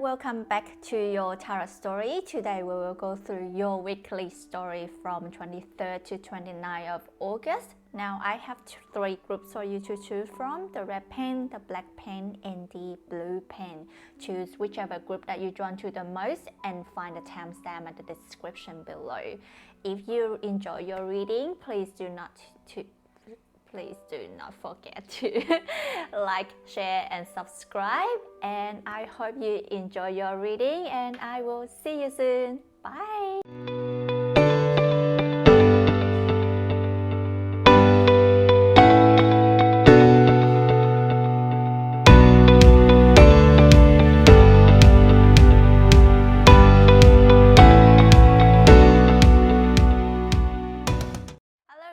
welcome back to your tarot story. Today we will go through your weekly story from 23rd to 29th of August. Now I have three groups for you to choose from: the red pen, the black pen, and the blue pen. Choose whichever group that you drawn to the most and find the timestamp at the description below. If you enjoy your reading, please do not forget to like, share, and subscribe. And I hope you enjoy your reading, and I will see you soon. Bye!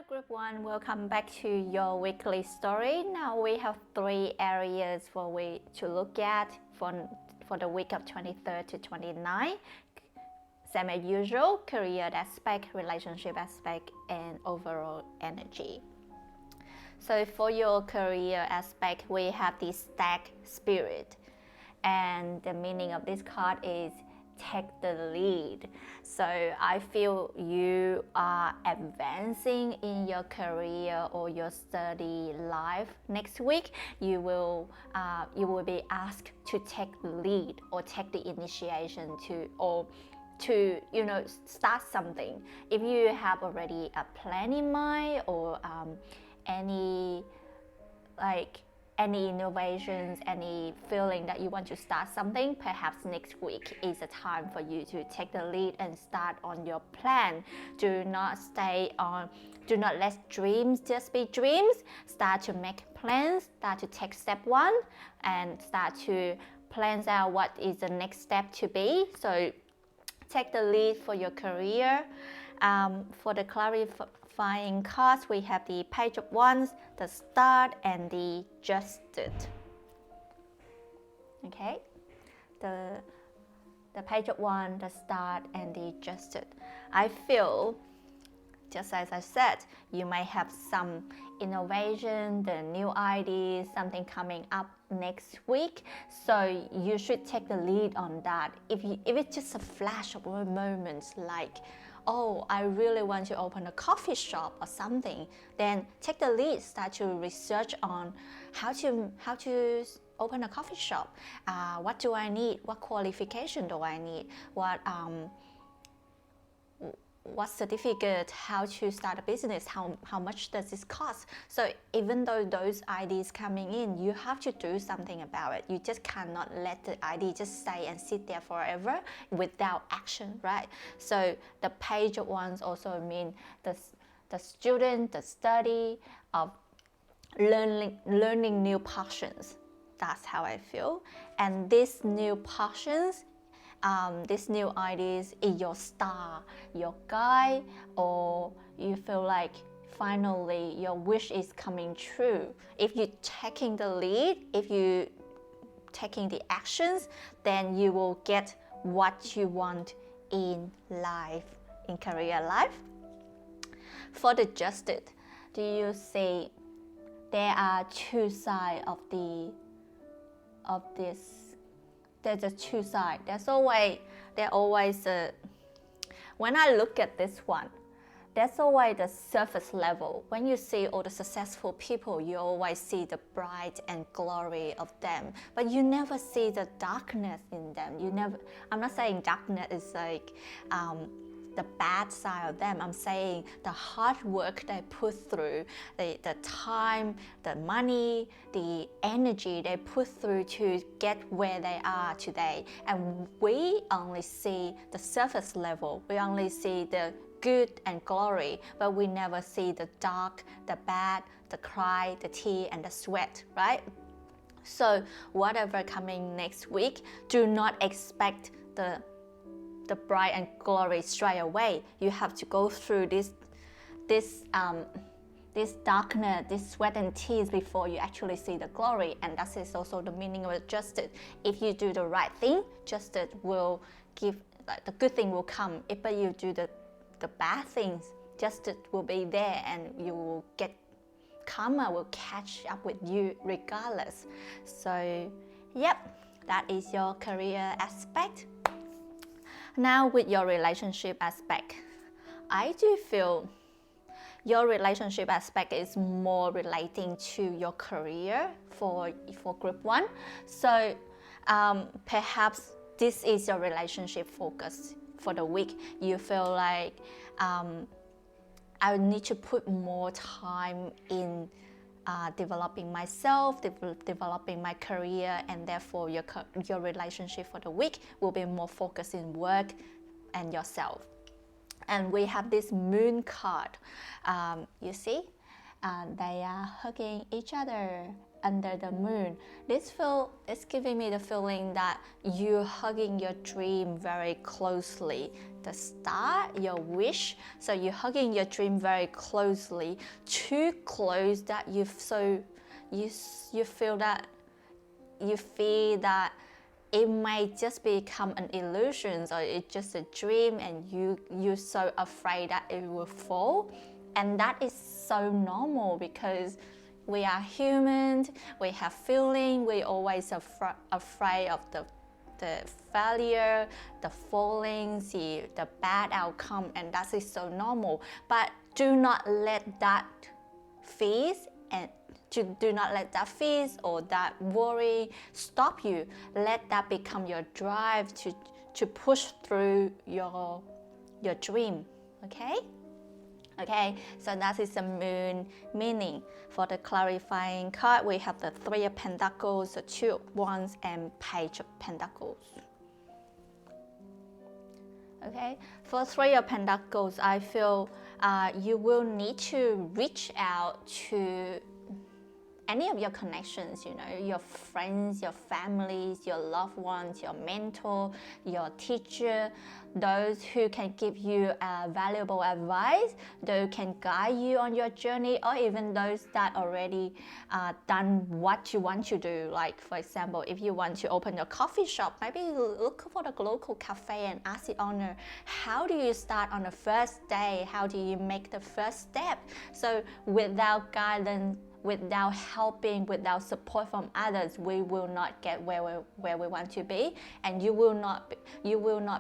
Group 1, welcome back to your weekly story. Now we have three areas for we to look at for the week of 23rd to 29th. Same as usual: career aspect, relationship aspect, and overall energy. So for your career aspect, we have the Stag Spirit, and the meaning of this card is take the lead. So I feel you are advancing in your career or your study life. Next week you will be asked to take the lead or take the initiation to start something. If you have already a plan in mind or any innovations, any feeling that you want to start something, perhaps next week is a time for you to take the lead and start on your plan. Do not let dreams just be dreams. Start to make plans, start to take step one, and start to plan out what is the next step to be. So take the lead for your career. For the clarifying cards, we have the Page of Wands, the Star, and the Justice. Okay, the Page of Wands, the Star, and the Justice. I feel, just as I said, you may have some innovation, the new ideas, something coming up next week. So you should take the lead on that. If it's just a flash of a moment, like, oh, I really want to open a coffee shop or something, then take the lead. Start to research on how to open a coffee shop. What do I need? What qualification do I need? What certificate, how to start a business, how much does this cost? So even though those ideas coming in, you have to do something about it. You just cannot let the idea just stay and sit there forever without action, right? So the Page of Wands also mean the student, the study of learning new passions. That's how I feel. And these new passions, these new ideas is your star, your guide, or you feel like finally your wish is coming true. If you're taking the lead, if you're taking the actions, then you will get what you want in life, in career life. For the Justice, do you see there are two sides of this? There's a two sides. When I look at this one, there's always the surface level. When you see all the successful people, you always see the bright and glory of them, but you never see the darkness in them. I'm not saying darkness is like the bad side of them. I'm saying the hard work they put through, the time, the money, the energy they put through to get where they are today. And we only see the surface level. We only see the good and glory, but we never see the dark, the bad, the cry, the tear, and the sweat, right? So whatever coming next week, do not expect the bright and glory straight away. You have to go through this darkness, this sweat and tears before you actually see the glory. And that is also the meaning of justice. If you do the right thing, justice will give, the good thing will come. If you do the bad things, justice will be there, and you will get, karma will catch up with you regardless. So yep, That is your career aspect. Now with your relationship aspect, I do feel your relationship aspect is more relating to your career for group 1. So perhaps this is your relationship focus for the week. You feel like I need to put more time in developing myself, developing my career, and therefore your relationship for the week will be more focused in work and yourself. And we have this moon card. You see, they are hugging each other under the moon. This is giving me the feeling that you're hugging your dream very closely. The star, your wish. So you're hugging your dream very closely, too close that you feel that it might just become an illusion, or it's just a dream, and you're so afraid that it will fall. And that is so normal, because we are humans, we have feeling, we always afraid of the failure, the falling, the bad outcome, and that is so normal. But do not let that fear or that worry stop you. Let that become your drive to push through your dream. Okay, so that is the moon meaning. For the clarifying card, we have the 3 of Pentacles, the 2 of Wands, and Page of Pentacles. Okay, for 3 of Pentacles, I feel you will need to reach out to any of your connections, your friends, your families, your loved ones, your mentor, your teacher, those who can give you valuable advice, those can guide you on your journey, or even those that already done what you want to do. Like, for example, if you want to open your coffee shop, maybe look for the local cafe and ask the owner, how do you start on the first day? How do you make the first step? So without guidance, without helping, without support from others, we will not get where we want to be, and you will not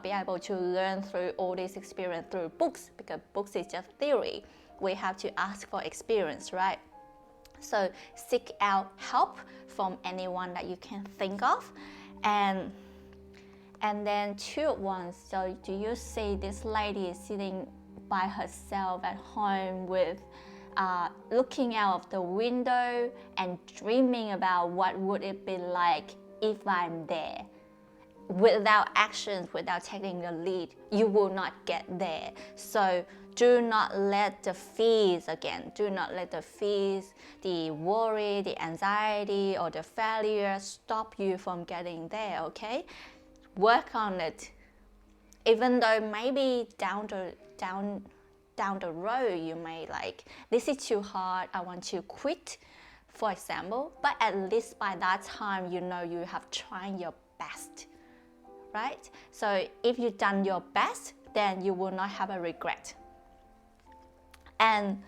be able to learn through all this experience through books, because books is just theory. We have to ask for experience, right? So seek out help from anyone that you can think of, and then 2 of Wands. So do you see this lady is sitting by herself at home with looking out of the window and dreaming about what would it be like if I'm there. Without actions, without taking the lead, you will not get there. So do not let the fears, the worry, the anxiety, or the failure stop you from getting there, okay? Work on it. Even though maybe down the road you may like, this is too hard, I want to quit, for example, but at least by that time you have tried your best, right? So if you've done your best, then you will not have a regret. And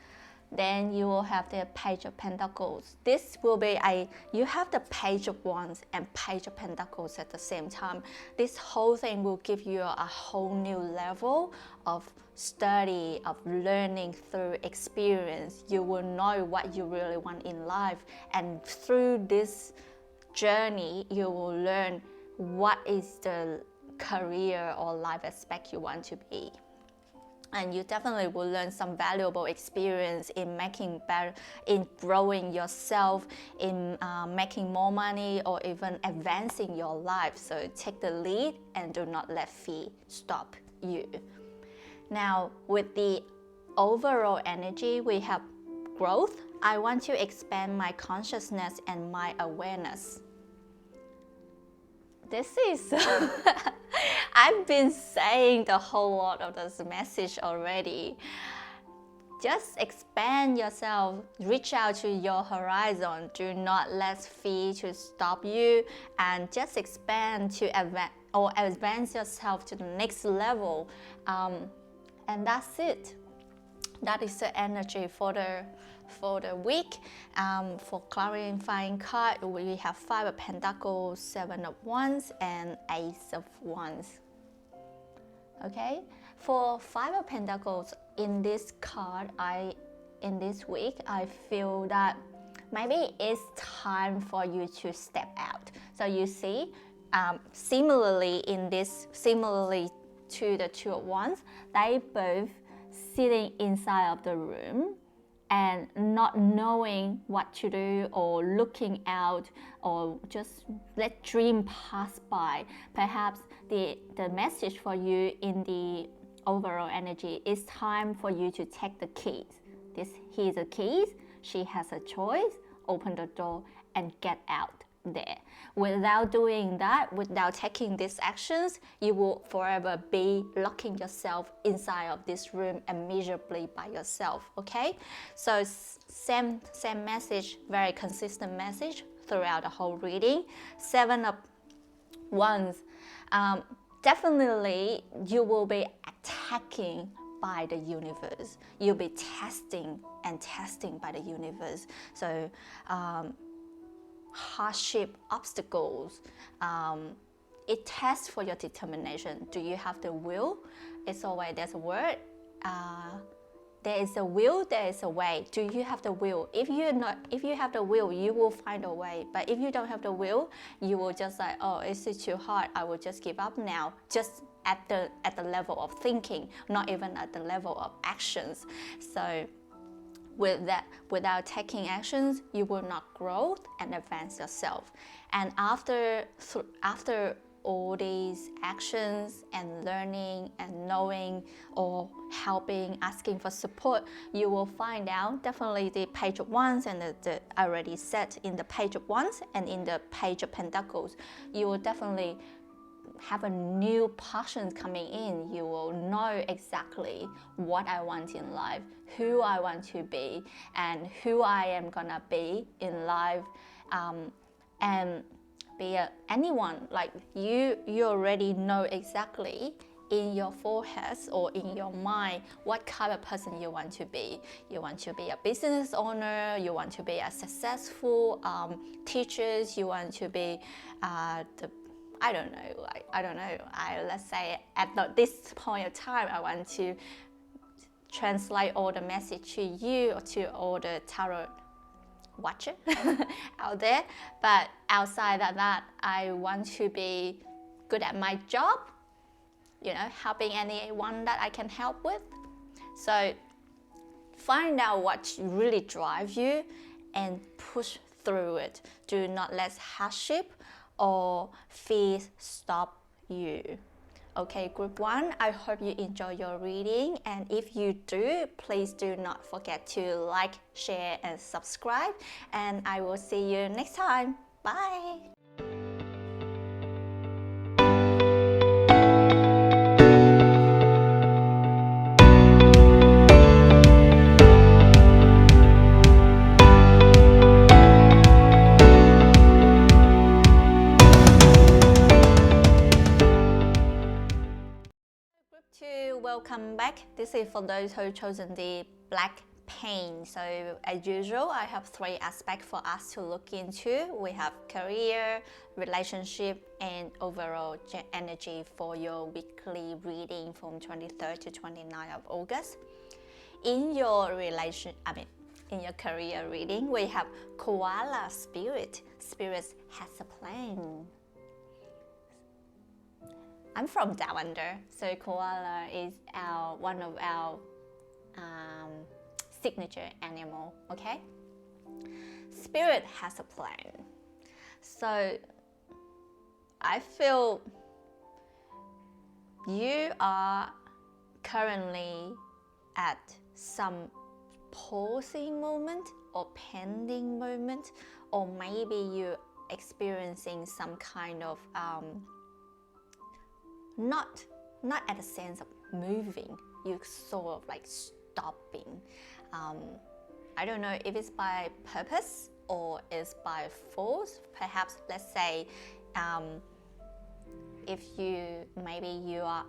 then you will have the Page of Pentacles. This will be you have the Page of Wands and Page of Pentacles at the same time. This whole thing will give you a whole new level of study, of learning through experience. You will know what you really want in life, and through this journey you will learn what is the career or life aspect you want to be. And you definitely will learn some valuable experience in making better, in growing yourself, in making more money, or even advancing your life. So take the lead and do not let fear stop you. Now, with the overall energy, we have growth. I want to expand my consciousness and my awareness. This is I've been saying the whole lot of this message already. Just expand yourself, reach out to your horizon. Do not let fear to stop you, and just expand to advance yourself to the next level. And that's it. That is the energy for the week. For clarifying card, we have 5 of Pentacles, 7 of Wands, and Ace of Wands. Okay, for 5 of Pentacles in this card, in this week, I feel that maybe it's time for you to step out. So you see, similarly to the 2 of Wands, they both sitting inside of the room and not knowing what to do, or looking out, or just let dream pass by. Perhaps the message for you in the overall energy is time for you to take the keys. Here's the keys, she has a choice, open the door and get out there. Without doing that, without taking these actions, you will forever be locking yourself inside of this room and miserably by yourself. Okay, so same message, very consistent message throughout the whole reading. 7 of Wands, definitely you will be attacking by the universe. You'll be testing by the universe. So hardship, obstacles, it tests for your determination. Do you have the will? It's always, there's a word, there is a will, there is a way. Do you have the will? If you have the will, you will find a way. But if you don't have the will, you will just like, oh, it's too hard, I will just give up now. Just at the level of thinking, not even at the level of actions. So without taking actions, you will not grow and advance yourself. And after all these actions and learning and knowing or helping, asking for support, you will find out definitely the Page of Wands and I already said in the Page of Wands and in the Page of Pentacles, you will definitely have a new passion coming in. You will know exactly what I want in life, who I want to be, and who I am gonna be in life, and be anyone. Like you already know exactly in your foreheads or in your mind what kind of person you want to be. You want to be a business owner, you want to be a successful teacher, you want to be I don't know. Let's say at this point of time, I want to translate all the message to you or to all the tarot watcher out there. But outside of that, I want to be good at my job, you know, helping anyone that I can help with. So find out what really drives you and push through it. Do not let hardship or fear stop you. Okay, group 1, I hope you enjoy your reading, and if you do, please do not forget to like, share and subscribe, and I will see you next time. Bye. Welcome back. This is for those who chosen the black pain. So as usual, I have 3 aspects for us to look into. We have career, relationship, and overall energy for your weekly reading from 23rd to 29th of August. In your in your career reading, we have koala spirit. Spirit has a plan. I'm from Down Under, so koala is one of our signature animal, okay? Spirit has a plan. So I feel you are currently at some pausing moment or pending moment, or maybe you're experiencing some kind of not at the sense of moving, you sort of like stopping. I don't know if it's by purpose or it's by force. Perhaps, let's say, if maybe you are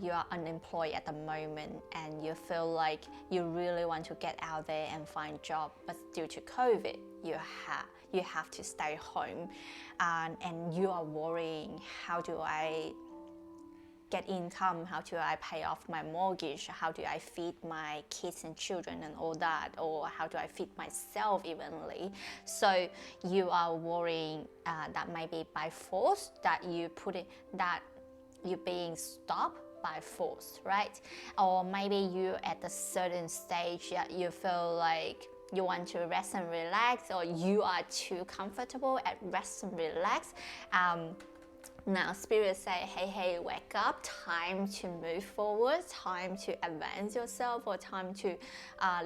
you are unemployed at the moment and you feel like you really want to get out there and find a job, but due to COVID, you have to stay home, and you are worrying, how do I get income, how do I pay off my mortgage, how do I feed my kids and children and all that, or how do I feed myself evenly. So you are worrying that maybe by force, that you're being stopped by force, right? Or maybe you at a certain stage that you feel like you want to rest and relax, or you are too comfortable at rest and relax. Now Spirit say, hey, wake up, time to move forward, time to advance yourself, or time to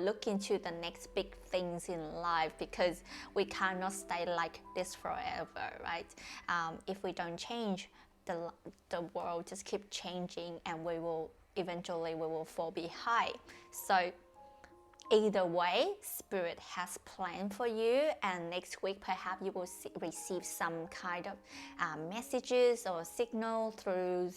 look into the next big things in life, because we cannot stay like this forever, right? If we don't change, the world just keep changing, and we will fall behind. So either way, Spirit has planned for you, and next week perhaps you will receive some kind of messages or signal through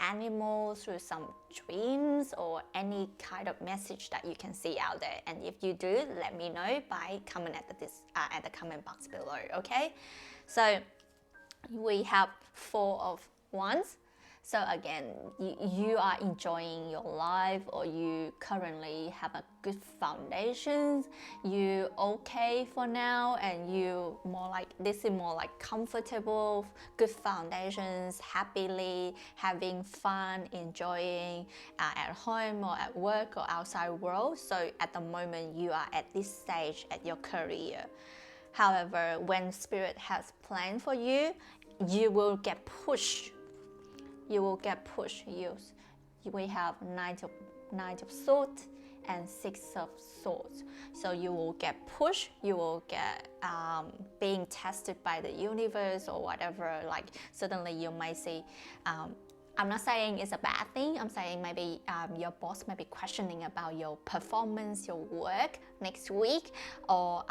animals, through some dreams, or any kind of message that you can see out there. And if you do, let me know by comment at the comment box below, okay? So we have 4 of Wands. So again, you are enjoying your life, or you currently have a good foundation, you okay for now, and this is more like comfortable, good foundations, happily having fun, enjoying at home or at work or outside world. So at the moment you are at this stage at your career. However, when Spirit has planned for you, you will get pushed. We have Knight of Swords and 6 of Swords. So you will get pushed, you will get being tested by the universe or whatever. Like suddenly you might see, I'm not saying it's a bad thing, I'm saying maybe your boss might be questioning about your performance, your work next week, or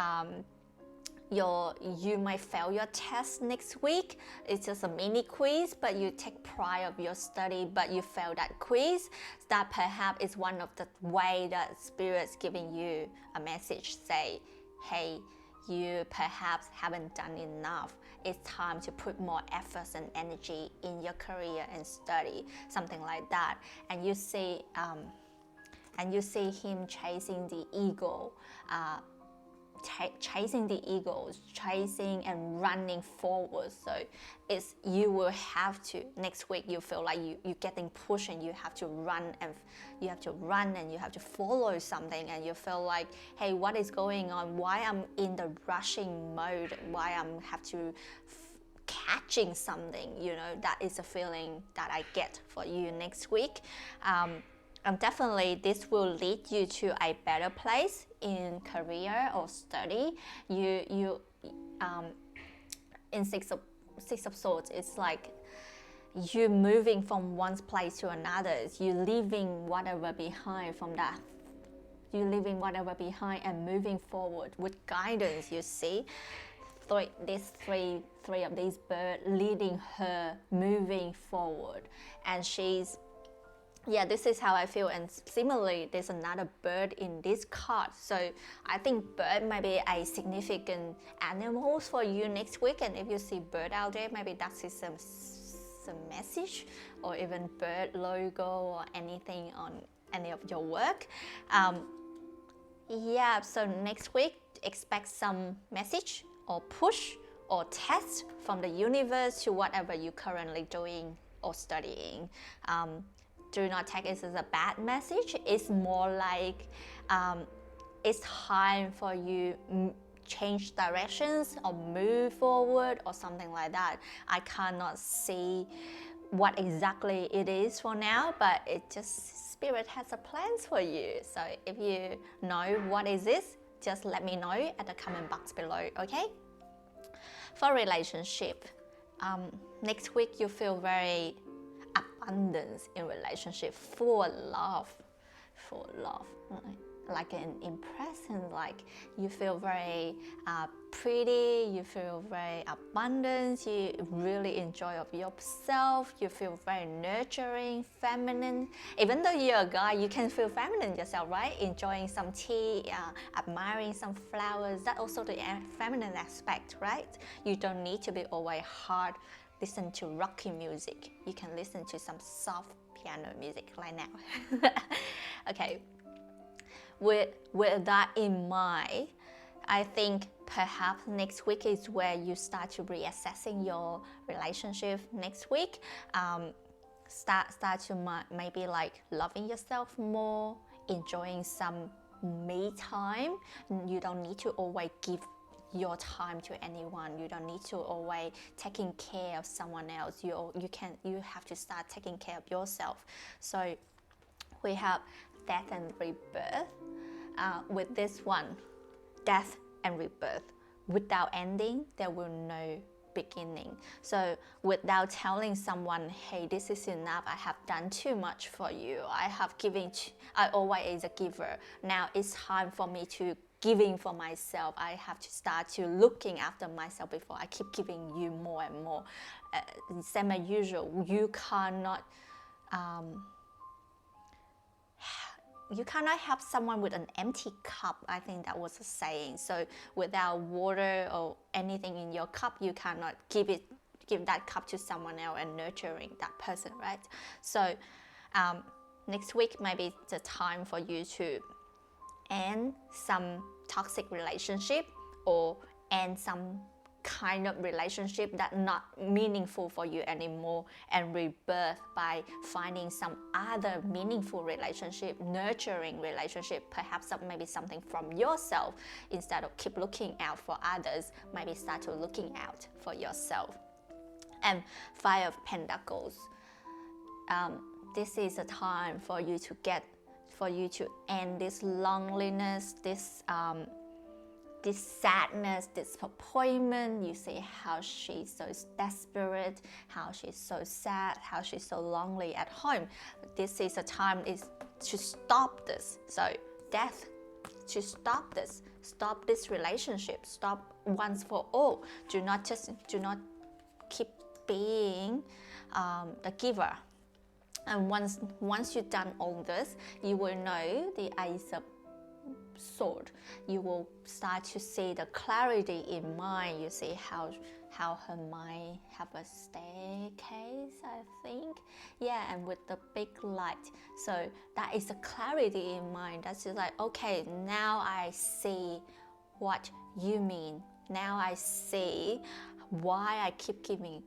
you might fail your test next week. It's just a mini quiz, but you take pride of your study, but you fail that quiz. That perhaps is one of the way that Spirit's giving you a message, say, hey, you perhaps haven't done enough. It's time to put more efforts and energy in your career and study, something like that. And you see him chasing the ego. Chasing and running forward. So you will have to, next week you feel like you're getting pushed, and you have to run and you have to follow something, and you feel like, hey, what is going on? Why I'm in the rushing mode? Why I'm have to catching something? That is a feeling that I get for you next week. And definitely this will lead you to a better place in career or study. You in six of Swords, it's like you're moving from one place to another. You're leaving whatever behind from that. You're leaving whatever behind and moving forward with guidance. You see, three of these birds leading her, moving forward, and she's. Yeah, this is how I feel. And similarly, there's another bird in this card. So I think bird might be a significant animal for you next week. And if you see bird out there, maybe that's some message, or even bird logo or anything on any of your work. Yeah, so next week, expect some message or push or test from the universe to whatever you're currently doing or studying. Do not take it as a bad message. It's more like it's time for you change directions or move forward or something like that. I cannot see what exactly it is for now, but it just, Spirit has a plans for you. So if you know what is this, just let me know at the comment box below, okay? For relationship, next week you feel very abundance in relationship, full love. Right? like an impression, like you feel very pretty, you feel very abundant, you really enjoy of yourself, you feel very nurturing, feminine. Even though you're a guy, you can feel feminine yourself, right? Enjoying some tea, admiring some flowers, that's also the feminine aspect, right? You don't need to be always hard, listen to rocky music. You can listen to some soft piano music right now. Okay. With that in mind, I think perhaps next week is where you start to reassessing your relationship. Next week, start to maybe like loving yourself more, enjoying some me time. You don't need to always give your time to anyone. You don't need to always taking care of someone else. You have to start taking care of yourself. So we have death and rebirth. With this one, death and rebirth. Without ending, there will no beginning. So without telling someone, hey, this is enough, I have done too much for you, I always is a giver, now it's time for me to giving for myself. I have to start to looking after myself before I keep giving you more and more. Same as usual, you cannot help someone with an empty cup. I think that was a saying. So without water or anything in your cup, you cannot give that cup to someone else and nurturing that person, right? So next week maybe it's the time for you to end some toxic relationship or end some kind of relationship that not meaningful for you anymore, and rebirth by finding some other meaningful relationship, nurturing relationship, perhaps maybe something from yourself. Instead of keep looking out for others, maybe start to looking out for yourself. And Five of Pentacles, this is a time for you to end this loneliness, this sadness, disappointment. You see how she's so desperate, how she's so sad, how she's so lonely at home. This is a time is to stop this. So death, to stop this relationship, stop once for all. Do not keep being the giver. And once you've done all this, you will know the Ace of Sword. You will start to see the clarity in mind. You see how her mind have a staircase, I think. Yeah, and with the big light. So that is the clarity in mind. That's just like, okay, now I see what you mean. Now I see why I keep giving.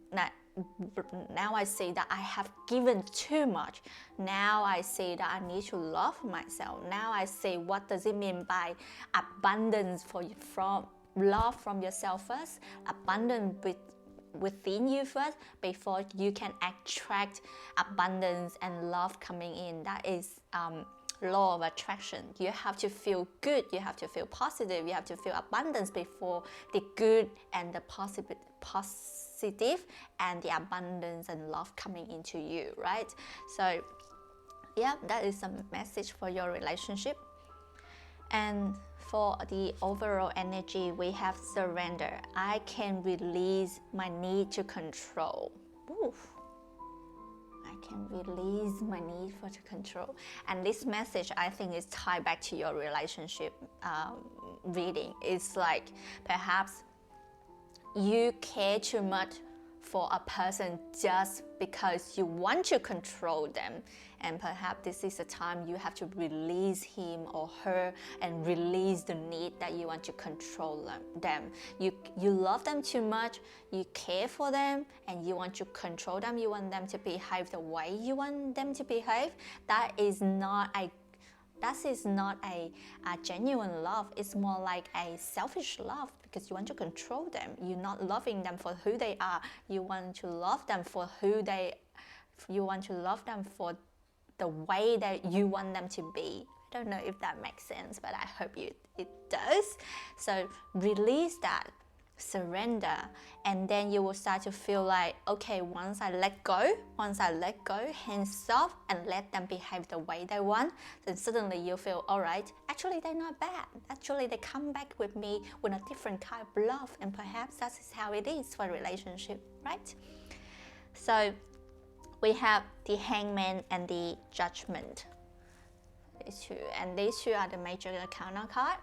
Now I see that I have given too much. Now I see that I need to love myself. Now I see what does it mean by abundance from love from yourself first, abundance within you first, before you can attract abundance and love coming in. That is law of attraction. You have to feel good, you have to feel positive, you have to feel abundance before the good and the positive and the abundance and love coming into you, right? So yeah, that is a message for your relationship. And for the overall energy, we have surrender. I can release my need to control. Oof. I can release my need for to control. And this message, I think, is tied back to your relationship reading. It's like perhaps you care too much for a person just because you want to control them, and perhaps this is a time you have to release him or her and release the need that you want to control them. You love them too much, you care for them, and you want to control them. You want them to behave the way you want them to behave. That is not a genuine love. It's more like a selfish love, because you want to control them. You're not loving them for who they are. You want to love them for you want to love them for the way that you want them to be. I don't know if that makes sense, but I hope it does. So release that. surrender, and then you will start to feel like, okay, once I let go, hands off, and let them behave the way they want, then suddenly you feel, all right, actually they're not bad. Actually they come back with me with a different kind of love, and perhaps that is how it is for a relationship, right? So we have the Hangman and the Judgment. These two are the major arcana card.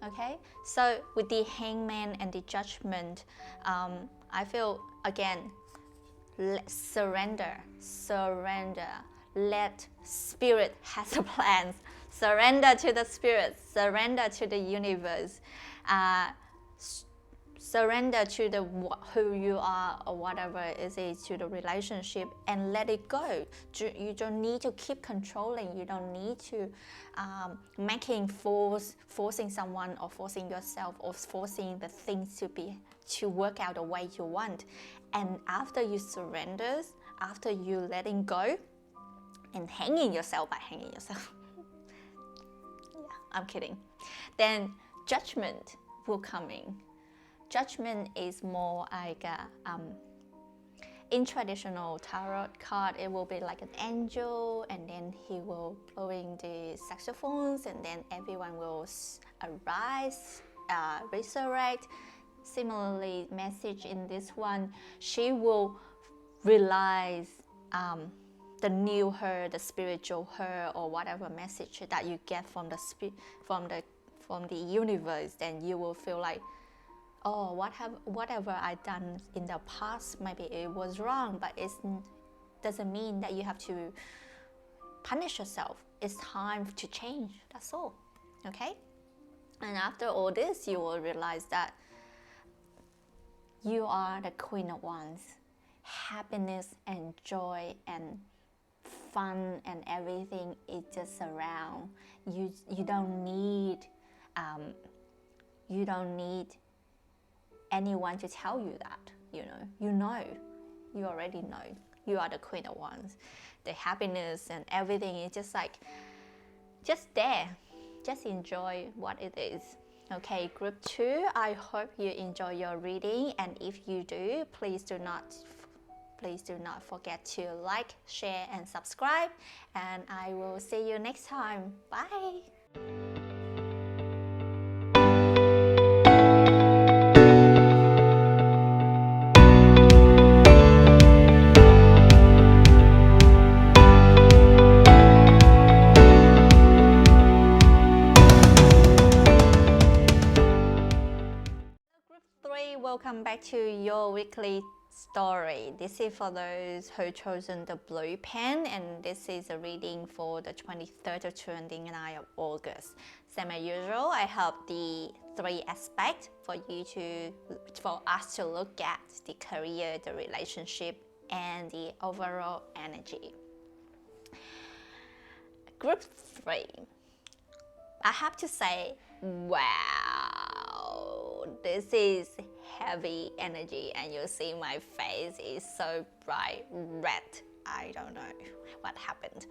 Okay, so with the Hangman and the Judgment, I feel again, surrender. Let spirit has a plan. Surrender to the spirit. Surrender to the universe. Surrender to the who you are, or whatever it is, to the relationship, and let it go. You don't need to keep controlling. You don't need to forcing someone, or forcing yourself, or forcing the things to work out the way you want. And after you surrender, after you letting go and hanging yourself, yeah, I'm kidding, then judgment will come in. Judgment is more like in traditional tarot card, it will be like an angel, and then he will blowing the saxophones, and then everyone will arise, resurrect. Similarly, message in this one, she will realize the new her, the spiritual her, or whatever message that you get from the universe. Then you will feel like, oh, whatever I done in the past, maybe it was wrong, but it doesn't mean that you have to punish yourself. It's time to change, that's all, okay? And after all this, you will realize that you are the Queen of Wands. Happiness and joy and fun and everything is just around. You don't need anyone to tell you that, you already know, you are the Queen of Wands. The happiness and everything is just there. Just enjoy what it is. Okay, group 2, I hope you enjoy your reading, and if you do, please do not forget to like, share, and subscribe, and I will see you next time. Bye. Welcome back to your weekly story. This is for those who chosen the blue pen, and this is a reading for the 23rd to 29th of August. Same as usual, I have the 3 aspects for us to look at: the career, the relationship, and the overall energy. Group 3. I have to say, wow, this is heavy energy, and you see my face is so bright red. I don't know what happened.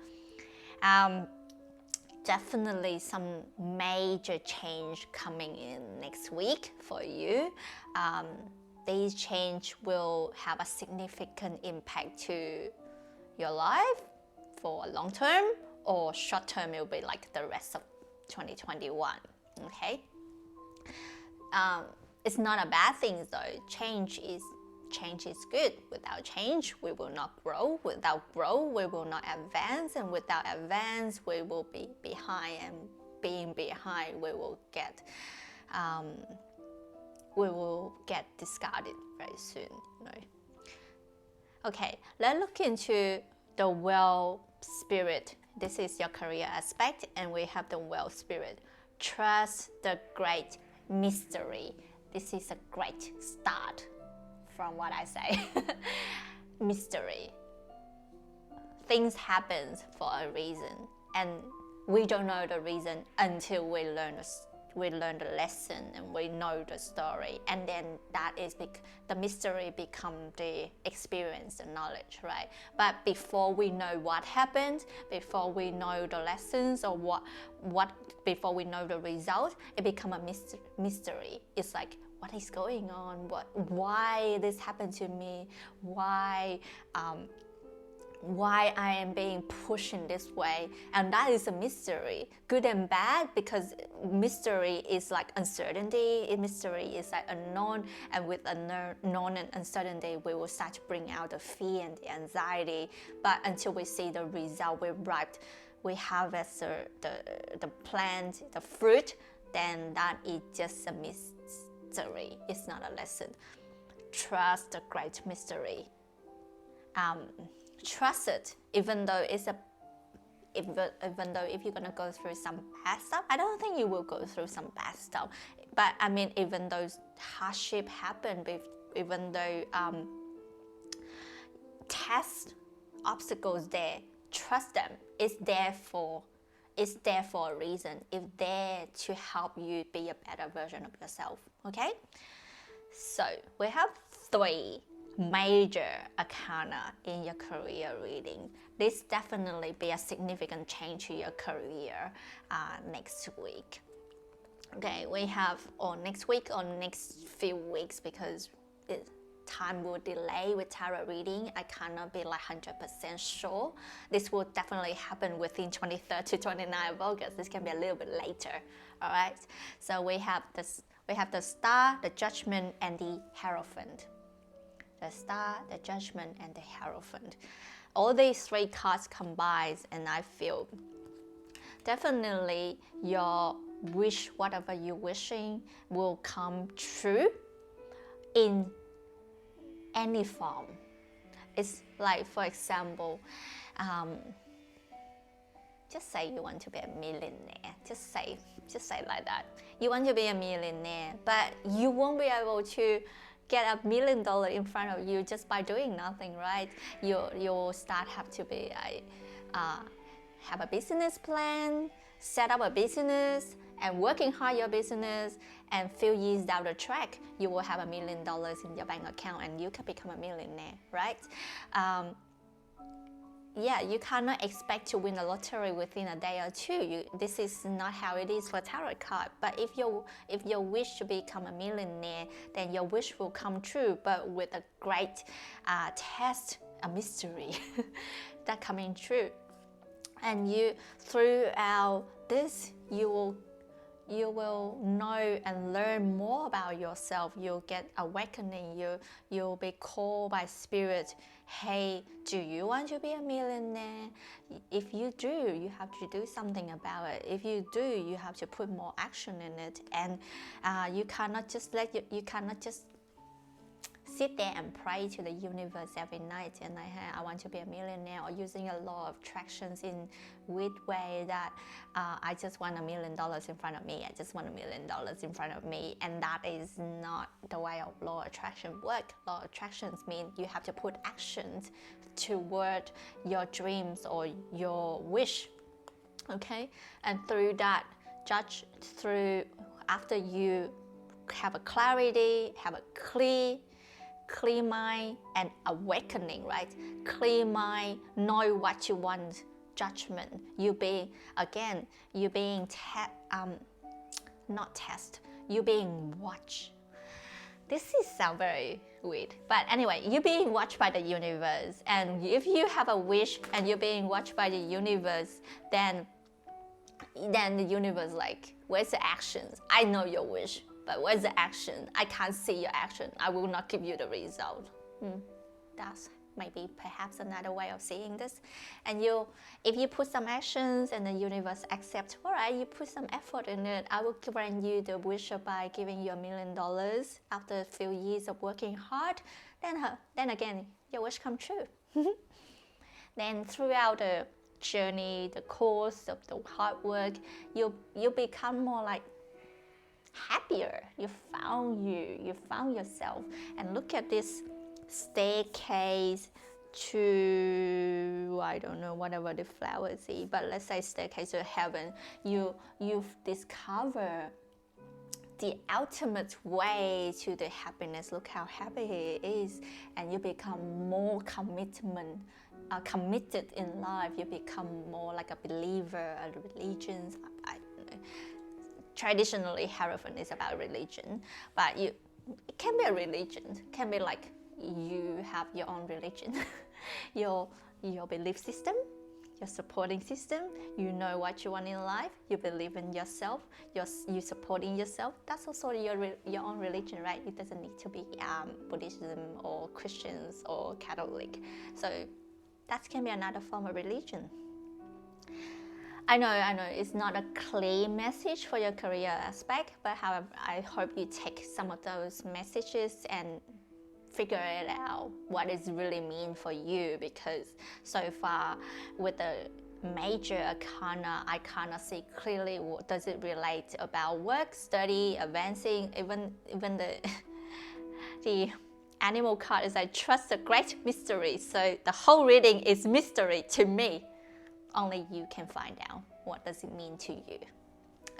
Definitely some major change coming in next week for you. These change will have a significant impact to your life for long term, or short term, it will be like the rest of 2021. Okay. It's not a bad thing though. Change is good. Without change, we will not grow. Without grow, we will not advance. And without advance, we will be behind. And being behind, we will get discarded very soon. Right? Okay, let's look into the well spirit. This is your career aspect, and we have the well spirit. Trust the great mystery. This is a great start from what I say. Mystery. Things happen for a reason, and we don't know the reason until we learn the lesson and we know the story, and then that is the mystery become the experience, the knowledge, right? But before we know what happened, before we know the lessons, or before we know the result, it become a mystery. It's like what is going on, why this happened to me, why I am being pushed in this way. And that is a mystery, good and bad, because mystery is like uncertainty. Mystery is like unknown, and with unknown and uncertainty, we will start to bring out the fear and the anxiety. But until we see the result, we harvest the plant, the fruit, then that is just a mystery. It's not a lesson. Trust the great mystery. Trust it, even though if you're gonna go through some bad stuff. I don't think you will go through some bad stuff, but I mean, even though hardship happen, even though test obstacles there, trust them. It's there for a reason. It's there to help you be a better version of yourself. Okay, so we have 3 major arcana in your career reading. This definitely be a significant change to your career next week. Okay, we have next week or next few weeks, because time will delay with tarot reading. I cannot be like 100% sure. This will definitely happen within 23rd to 29th of August. This can be a little bit later. All right. So we have the Star, the Judgment, and the Hierophant. The Star, the Judgment, and the Hierophant. All these 3 cards combined, and I feel definitely your wish, whatever you're wishing, will come true in any form. It's like, for example, just say you want to be a millionaire. Just say like that. You want to be a millionaire, but you won't be able to get $1 million in front of you just by doing nothing, right? You start have to be have a business plan, set up a business, and working hard your business, and few years down the track, you will have $1 million in your bank account, and you can become a millionaire, right? Yeah, you cannot expect to win a lottery within a day or two. This is not how it is for tarot card. But if your wish to become a millionaire, then your wish will come true, but with a great test, a mystery that coming true. And you, throughout this, you will know and learn more about yourself. You'll get awakening. You'll be called by spirit. Hey, do you want to be a millionaire? If you do, you have to do something about it. If you do, you have to put more action in it. And you cannot just sit there and pray to the universe every night and I want to be a millionaire, or using a law of attractions in weird way that I just want $1 million in front of me. I just want $1 million in front of me, and that is not the way of law of attraction work. Law of attractions mean you have to put actions toward your dreams or your wish. Okay, and through that, after you have a clarity, have a clear mind and awakening, right? Clear mind, know what you want, judgment. You're being watched. This sounds very weird, but anyway, you're being watched by the universe, and if you have a wish and you're being watched by the universe, then the universe like, where's the actions? I know your wish, but where's the action? I can't see your action. I will not give you the result. That's maybe perhaps another way of seeing this. And if you put some actions and the universe accepts, all right, you put some effort in it, I will grant you the wish by giving you $1 million after a few years of working hard. Then again, your wish come true. Then throughout the journey, the course of the hard work, you become more like happier. You found yourself. And look at this staircase to, I don't know, whatever the flowers is, but let's say staircase to heaven. You've discovered the ultimate way to the happiness. Look how happy he is, and you become more committed in life. You become more like a believer, a religion. Traditionally, Hierophant is about religion, but it can be a religion, it can be like you have your own religion, your belief system, your supporting system. You know what you want in life, you believe in yourself, you supporting yourself. That's also your own religion, right? It doesn't need to be Buddhism or Christians or Catholic. So that can be another form of religion. I know it's not a clear message for your career aspect, but however, I hope you take some of those messages and figure it out what it really mean for you, because so far with the major arcana, I cannot see clearly what does it relate about work, study, advancing, even the the animal card is I trust a great mystery. So the whole reading is mystery to me. Only you can find out what does it mean to you.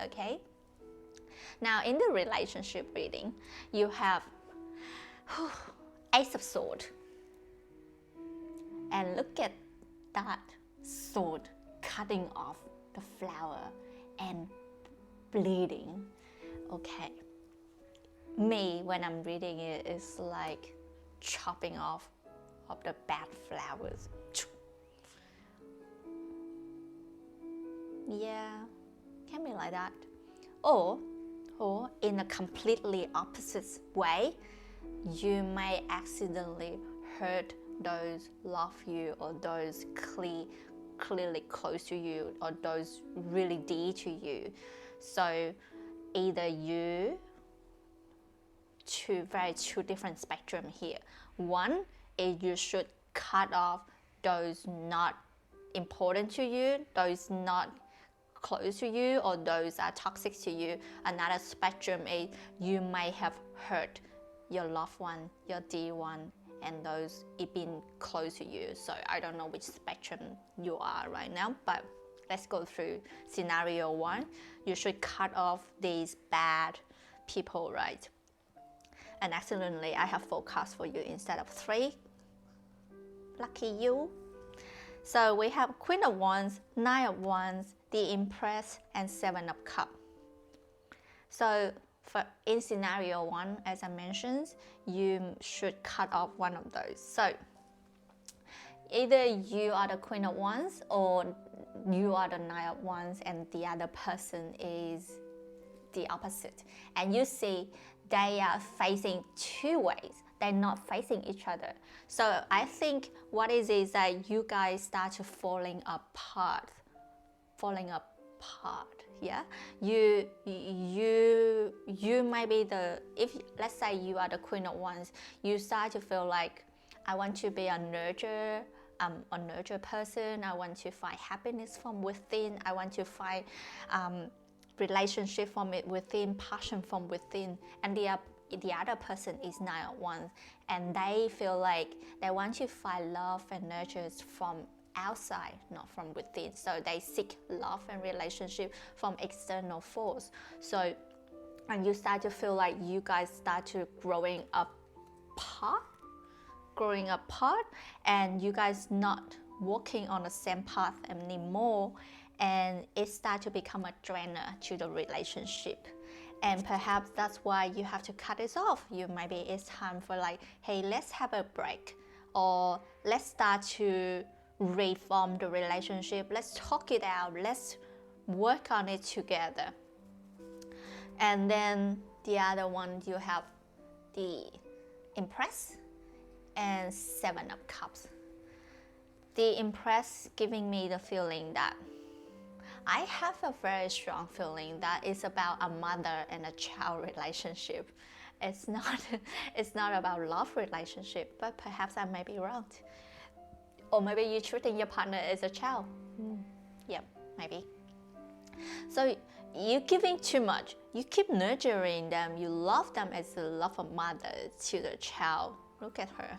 Okay? Now in the relationship reading, you have Ace of Swords. And look at that sword cutting off the flower and bleeding. Okay. Me, when I'm reading it, it's like chopping off of the bad flowers. Yeah, can be like that. Or in a completely opposite way, you may accidentally hurt those love you or those clearly close to you or those really dear to you. So either you, two different spectrum here. One is you should cut off those not important to you, those not close to you, or those are toxic to you. Another spectrum is you may have hurt your loved one, your dear one, and those it been close to you. So I don't know which spectrum you are right now, but let's go through scenario one. You should cut off these bad people, right? And accidentally I have 4 cards for you instead of 3. Lucky you. So we have Queen of Wands, 9 of Wands, the Empress, and 7 of Cups. So in scenario 1, as I mentioned, you should cut off one of those. So either you are the Queen of Wands or you are the 9 of Wands and the other person is the opposite. And you see they are facing 2 ways. They're not facing each other. So I think what is that you guys start to falling apart. Yeah, you might be if let's say you are the Queen of Wands, you start to feel like I want to be a nurture person. I want to find happiness from within. I want to find relationship from it within, passion from within. And the other person is 9 of Wands, and they feel like they want to find love and nurture from outside, not from within. So they seek love and relationship from external force. So, and you start to feel like you guys start to growing apart, and you guys not walking on the same path anymore, and it start to become a drainer to the relationship. And perhaps that's why you have to cut it off. Maybe it's time for like, hey, let's have a break, or let's start to reform the relationship. Let's talk it out. Let's work on it together. And then the other one, you have the Empress and 7 of Cups. The Empress giving me the feeling that I have a very strong feeling that it's about a mother and a child relationship. It's not about love relationship, but perhaps I may be wrong. Or maybe you're treating your partner as a child. Yeah, maybe. So you're giving too much. You keep nurturing them. You love them as the love of mother to the child. Look at her.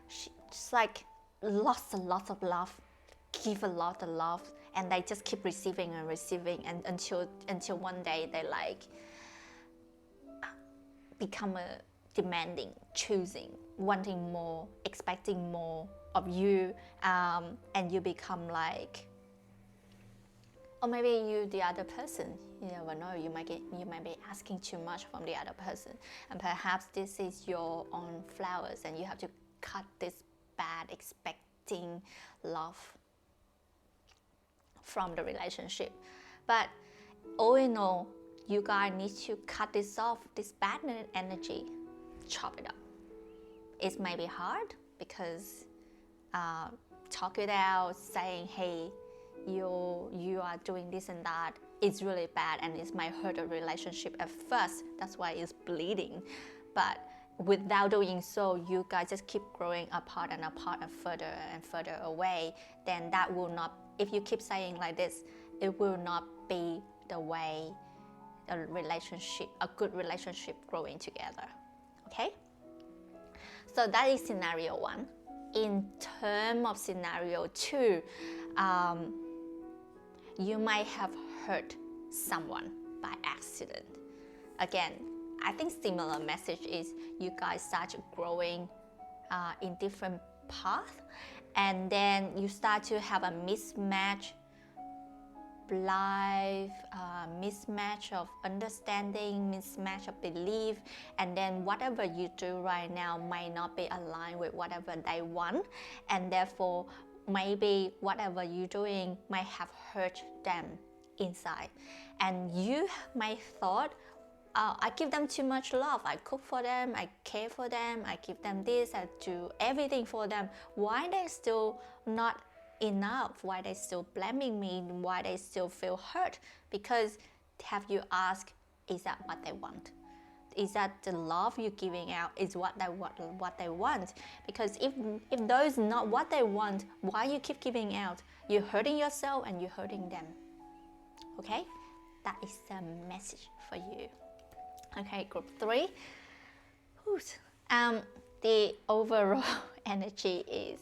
She's like lots and lots of love. Give a lot of love, and they just keep receiving and until one day they like become a demanding, choosing, wanting more, expecting more of you, and you become like Or maybe you, the other person, you never know, you might be asking too much from the other person, and perhaps this is your own flowers, and you have to cut this bad expecting love from the relationship. But all in all, you guys need to cut this off, this bad energy, chop it up. It may be hard because talk it out, saying, hey, you are doing this and that, it's really bad, and it might hurt a relationship at first. That's why it's bleeding. But without doing so, you guys just keep growing apart and further away. Then that will not, if you keep saying like this, it will not be the way a good relationship growing together. Okay? So that is scenario 1. In terms of scenario 2, you might have hurt someone by accident. Again, I think similar message is you guys start mismatch in different paths, and then you start to have a mismatch life, mismatch of understanding, mismatch of belief, and then whatever you do right now might not be aligned with whatever they want, and therefore maybe whatever you're doing might have hurt them inside, and you might thought, I give them too much love, I cook for them, I care for them, I give them this, I do everything for them. Why they still not enough? Why they still blaming me? Why they still feel hurt? Because have you asked, is that what they want? Is that the love you're giving out is what they want? Because if those not what they want, why you keep giving out? You're hurting yourself and you're hurting them. Okay, that is the message for you. Okay, group 3. The overall energy is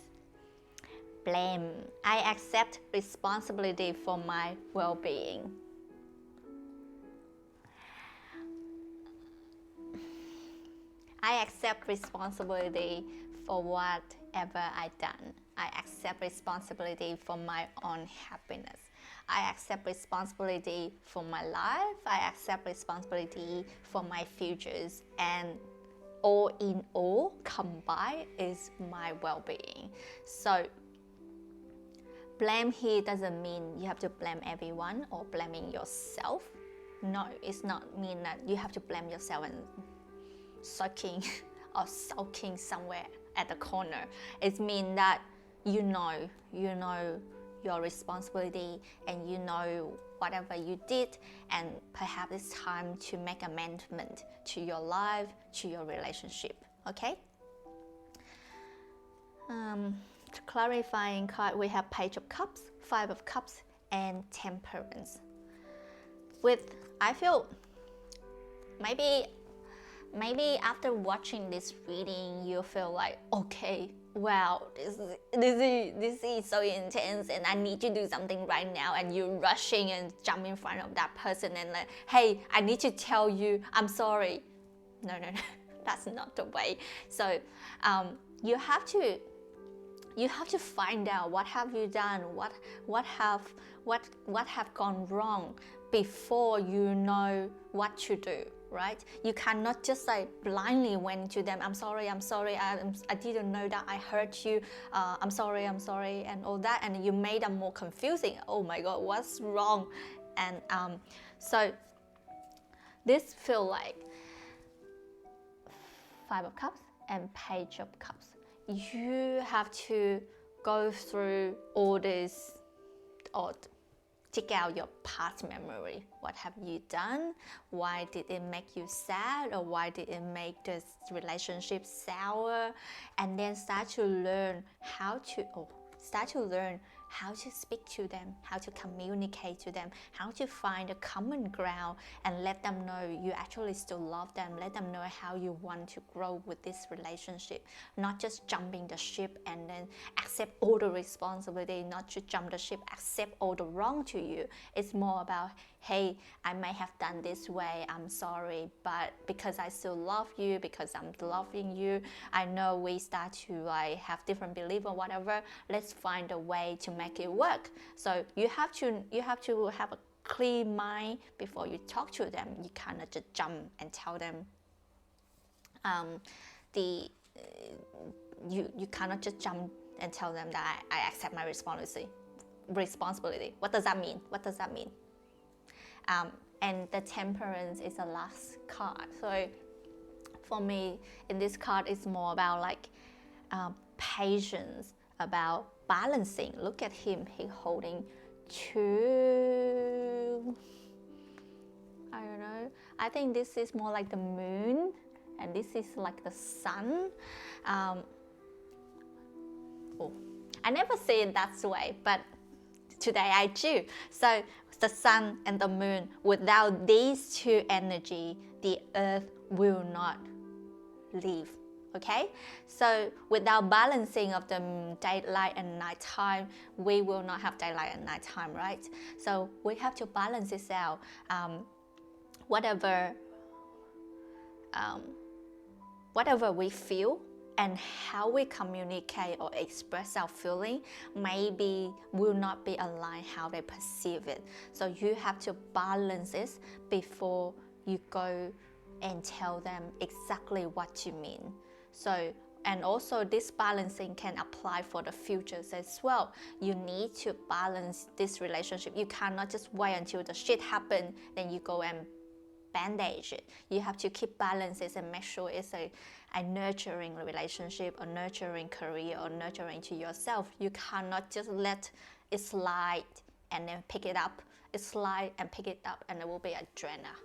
blame. I accept responsibility for my well-being. I accept responsibility for whatever I've done. I accept responsibility for my own happiness. I accept responsibility for my life. I accept responsibility for my futures, and all in all combined is my well-being. So blame here doesn't mean you have to blame everyone or blaming yourself. No, it's not mean that you have to blame yourself and sulking somewhere at the corner. It means that you know your responsibility, and you know whatever you did, and perhaps it's time to make amendment to your life, to your relationship. Okay? Clarifying card, we have Page of Cups, 5 of Cups, and Temperance. I feel maybe after watching this reading, you feel like, okay, wow, this is so intense, and I need to do something right now, and you're rushing and jump in front of that person and like, hey, I need to tell you I'm sorry. No, that's not the way. So you have to find out what have you done, what have gone wrong before you know what to do, right? You cannot just like blindly went to them, I'm sorry, I didn't know that I hurt you, I'm sorry, and all that, and you made them more confusing. Oh my God, what's wrong? And so this feel like 5 of Cups and Page of Cups. You have to go through all this, or check out your past memory. What have you done? Why did it make you sad? Or why did it make this relationship sour? And then start to learn how to speak to them, how to communicate to them, how to find a common ground and let them know you actually still love them, let them know how you want to grow with this relationship, not just jumping the ship and then accept all the responsibility, not to jump the ship, accept all the wrong to you. It's more about, hey, I may have done this way, I'm sorry, but because I still love you, because I'm loving you, I know we start to like have different belief or whatever, let's find a way to make it work. So you have to have a clear mind before you talk to them. You cannot just jump and tell them you cannot just jump and tell them that I accept my responsibility. What does that mean? What does that mean? And the Temperance is the last card. So for me, in this card, it's more about like patience, about balancing. Look at him, he's holding two, I don't know, I think this is more like the moon, and this is like the sun. I never say it that way, but today I do. So the sun and the moon, without these two energy, the earth will not live. Okay, so without balancing of the daylight and nighttime, we will not have daylight and nighttime, right? So we have to balance this out. Whatever we feel and how we communicate or express our feeling maybe will not be aligned how they perceive it. So you have to balance this before you go and tell them exactly what you mean. So, and also this balancing can apply for the futures as well. You need to balance this relationship. You cannot just wait until the shit happens, then you go and bandage it. You have to keep balances and make sure it's a nurturing relationship, a nurturing career, or nurturing to yourself. You cannot just let it slide and then pick it up. It slide and pick it up, and it will be a drainer.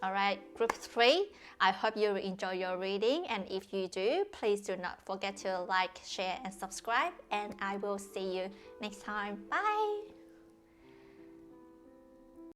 Alright, group 3, I hope you enjoy your reading, and if you do, please do not forget to like, share and subscribe, and I will see you next time. Bye!